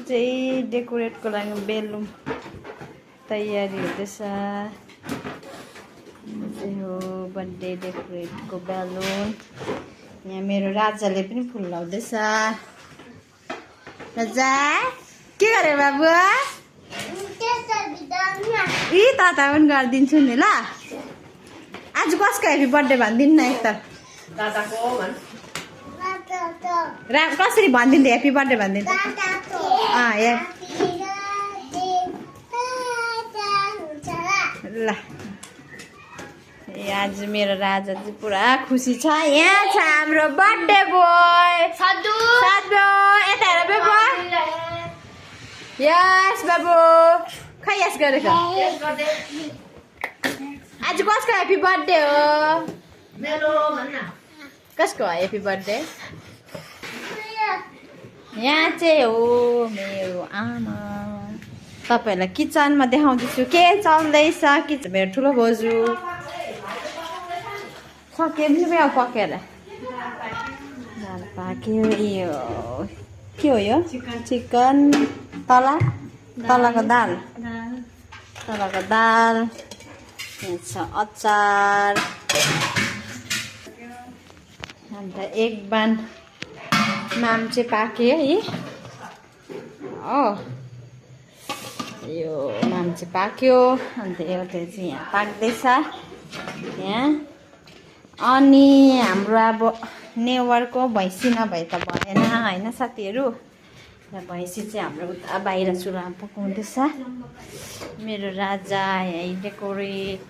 चाहिँ डेकोरेटको लागि बेलुन तयारी हुँदैछ। हो बर्थडे डेकोरेटको बेलुन। यहाँ मेरो राजाले पनि फुल लाउँदैछ। राजा के गरे बाबु? यी ताता पनि गरिदिन्छु नि ल। आज कसको हेप्पी बर्थडे भनिदिनु न एक त। कसरी भनिदिनु हेप्पी बर्थडे भनिदिनु। ल आज मेरो राजा चाहिँ पुरा खुसी छ। यहाँ छ हाम्रो बर्थडे बोय सदु। यता हेर बाबु। यस बाबु खै यस गरेको। आज कसको हेप्पी बर्थडे हो? मेरो भन्न। कसको हेप्पी बर्थडे? यहाँ चाहिँ हो मेरो आमा। तपाईहरुलाई किचनमा देखाउँदैछु के चल्दैछ। किचन मेरो ठुलो बोजू सक्यो नि अब पकेर दाल पाक्यो। यो के हो यो? चिकन तलको दाल। यहाँ छ अचार अन्त एक बान माम चाहिँ पाक्यो है। यो माम चाहिँ पाक्यो। अन्त एउटा चाहिँ यहाँ पाक्दैछ यहाँ। अनि हाम्रो अब नेवारको भैँसी नभए त भएन होइन साथीहरू। र भैँसी चाहिँ हाम्रो उता बाहिर चुलामा पकाउँदैछ। मेरो राजा यहाँ डेकोरेट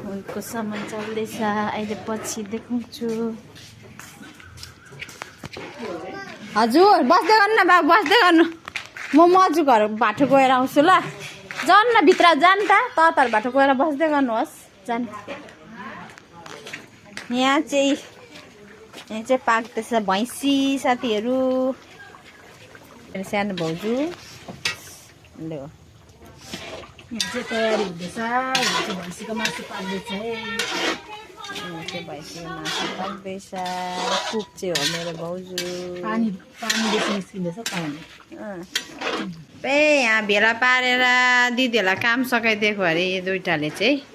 उनको सामान चल्दैछ। अहिले पछि देखाउँछु। हजुर बस्दै गर्नु न बाबु बस्दै गर्नु। म मजु घर बाटो गएर आउँछु ल। जानु न भित्र जानु त तर बाटो गएर बस्दै गर्नुहोस् जानु। यहाँ चाहिँ पाक्दैछ भैँसी साथीहरू। सानो भाउजू ल यहाँ चाहिँ तयारी हुँदैछ। भैँसीको मासु पाक्दैछ है। भैँसीको मासु पाक्दैछ। कुक चाहिँ हो मेरो भाउजू। पानीदेखि निस्किँदैछ पानी। यहाँ भेला पारेर दिदीहरूलाई काम सघाइदिएको अरे यो दुइटाले चाहिँ।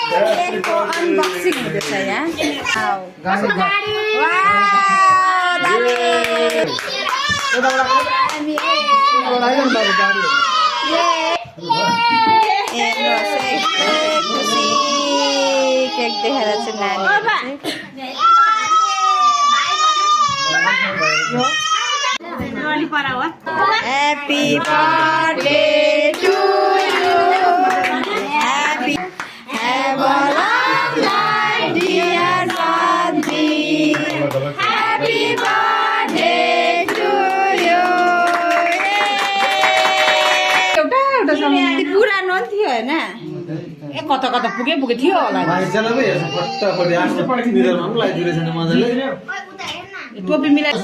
अनबक्सिङ हुँदैछ यहाँ। केक देखेर चाहिँ नानी happy birthday to you. Have a long life, dear Santi. Happy birthday to you. पुरानो थियो होइन कता कता पुगे थियो होला। टोपी मिलाएर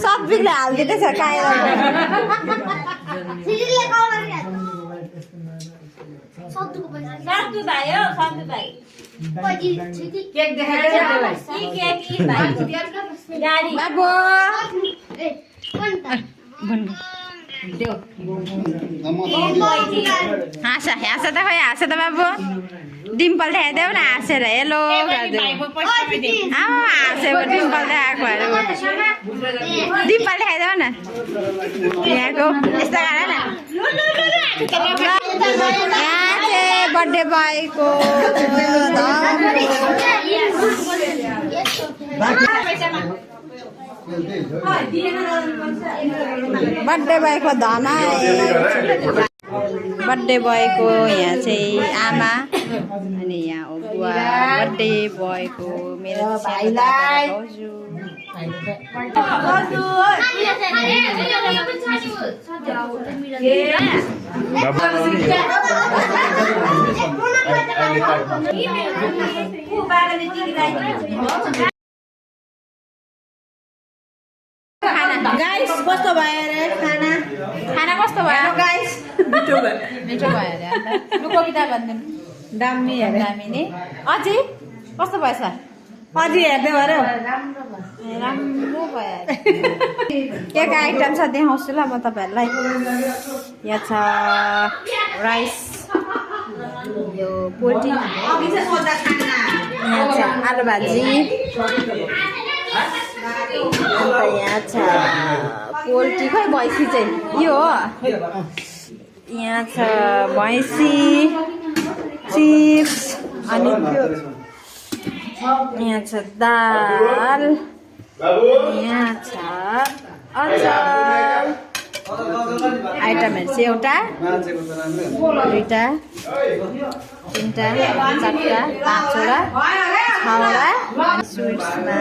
सबैले हालिदिँदैछ काएर। हाँस त खै हाँस त बाबु। डिम्पल देखाइदेऊ न हाँसेर हेलो हाँसेको डिम्पल देखाएको अरे। डिम्पल देखाइदेऊ न यहाँको यस्तो गर न। यहाँ चाहिँ बर्थडे बोयको बर्थडे बोयको धना। बर्थडे बोयको यहाँ चाहिँ आमा अनि यहाँ हो बुवा। बर्थडे बोयको मेरो भाइलाई भाउजू। गाइस कस्तो भयो रे खाना कस्तो भयो गाइस? मिठो भयो अरे। लु कविता भन्दिनु। दामी नि अझै कस्तो भएछ? अझै हेर्दै भएर राम्रो भयो के के आइटम छ देखाउँछु ल म तपाईँहरूलाई यहाँ छ राइस यो पोल्ट्री यहाँ छ आलु भाजी अन्त यहाँ छ पोल्ट्री खै भैँसी चाहिँ यो हो यहाँ छ भैँसी चिप्स अनि यहाँ छ दाल यहाँ छ अचार आइटमहरू चाहिँ एउटा दुईवटा तिनवटा चारवटा पाँचवटा छवटा स्विट्समा